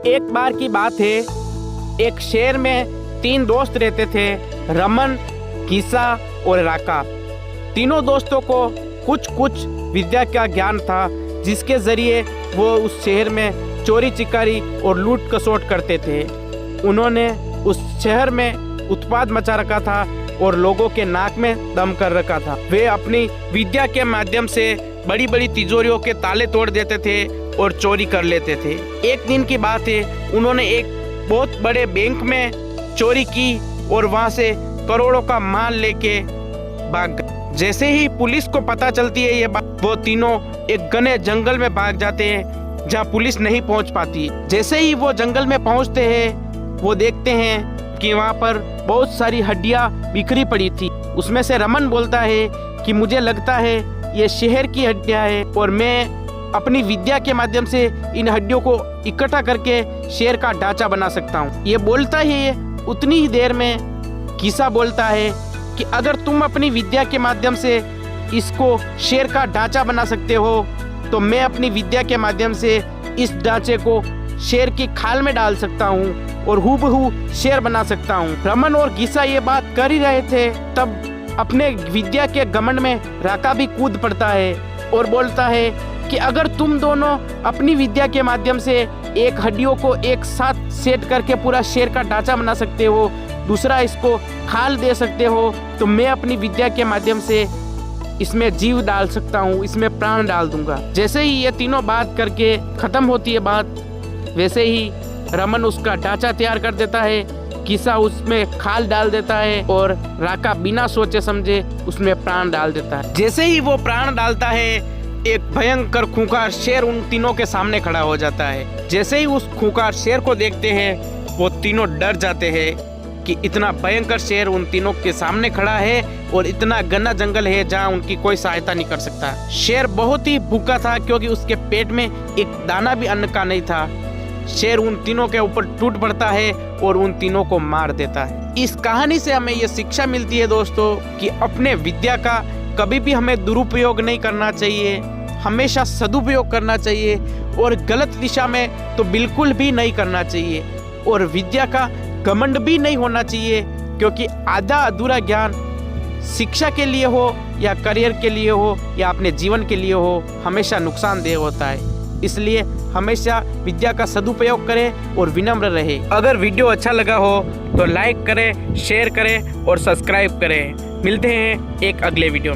एक बार की बात है, एक शहर में 3 दोस्त रहते थे, रमन, गीसा और राका। तीनों दोस्तों को कुछ कुछ विद्या का ज्ञान था, जिसके जरिए वो उस शहर में चोरी चिकारी और लूट खसोट करते थे। उन्होंने उस शहर में उत्पात मचा रखा था और लोगों के नाक में दम कर रखा था। वे अपनी विद्या के माध्यम से बड़ी बड़ी तिजोरियों के ताले तोड़ देते थे और चोरी कर लेते थे। एक दिन की बात है, उन्होंने एक बहुत बड़े बैंक में चोरी की और वहां से करोड़ों का माल लेके भाग गए। जैसे ही पुलिस को पता चलती है ये बात, वो तीनों एक घने जंगल में भाग जाते हैं जहां पुलिस नहीं पहुंच पाती। जैसे ही वो जंगल में पहुंचते हैं, वो देखते हैं कि वहां पर बहुत सारी हड्डियां बिखरी पड़ी थी। उसमें से रमन बोलता है कि मुझे लगता है ये शहर की हड्डियां है और मैं अपनी विद्या के माध्यम से इन हड्डियों को इकट्ठा करके शहर का ढांचा बना सकता हूँ। ये बोलता ही उतनी ही देर में गीसा बोलता है कि अगर तुम अपनी विद्या के माध्यम से इसको शहर का ढांचा बना सकते हो, तो मैं अपनी विद्या के माध्यम से इस ढांचे को शेर की खाल में डाल सकता हूँ और हूबहू शेर बना सकता हूँ। रमन और गीसा ये बात कर ही रहे थे, तब अपने विद्या के घमंड में राका भी कूद पड़ता है और बोलता है कि अगर तुम दोनों अपनी विद्या के माध्यम से एक हड्डियों को एक साथ सेट करके पूरा शेर का ढांचा बना सकते हो, दूसरा इसको खाल दे सकते हो, तो मैं अपनी विद्या के माध्यम से इसमें जीव डाल सकता हूँ, इसमें प्राण डाल दूंगा। जैसे ही ये तीनों बात करके खत्म होती है बात, वैसे ही रमन उसका ढांचा तैयार कर देता है, गीसा उसमें खाल डाल देता है और राका बिना सोचे समझे उसमें प्राण डाल देता है। जैसे ही वो प्राण डालता है, एक भयंकर खूंखार शेर उन तीनों के सामने खड़ा हो जाता है। जैसे ही उस खूंखार शेर को देखते हैं, वो तीनों डर जाते हैं कि इतना भयंकर शेर उन तीनों के सामने खड़ा है और इतना घना जंगल है जहां उनकी कोई सहायता नहीं कर सकता। शेर बहुत ही भूखा था क्योंकि उसके पेट में एक दाना भी अन्न का नहीं था। शेर उन तीनों के ऊपर टूट पड़ता है और उन तीनों को मार देता है। इस कहानी से हमें ये शिक्षा मिलती है दोस्तों कि अपने विद्या का कभी भी हमें दुरुपयोग नहीं करना चाहिए, हमेशा सदुपयोग करना चाहिए और गलत दिशा में तो बिल्कुल भी नहीं करना चाहिए। और विद्या का घमंड भी नहीं होना चाहिए, क्योंकि आधा अधूरा ज्ञान शिक्षा के लिए हो या करियर के लिए हो या अपने जीवन के लिए हो, हमेशा नुकसानदेह होता है। इसलिए हमेशा विद्या का सदुपयोग करें और विनम्र रहे। अगर वीडियो अच्छा लगा हो तो लाइक करें, शेयर करें और सब्सक्राइब करें। मिलते हैं एक अगले वीडियो में।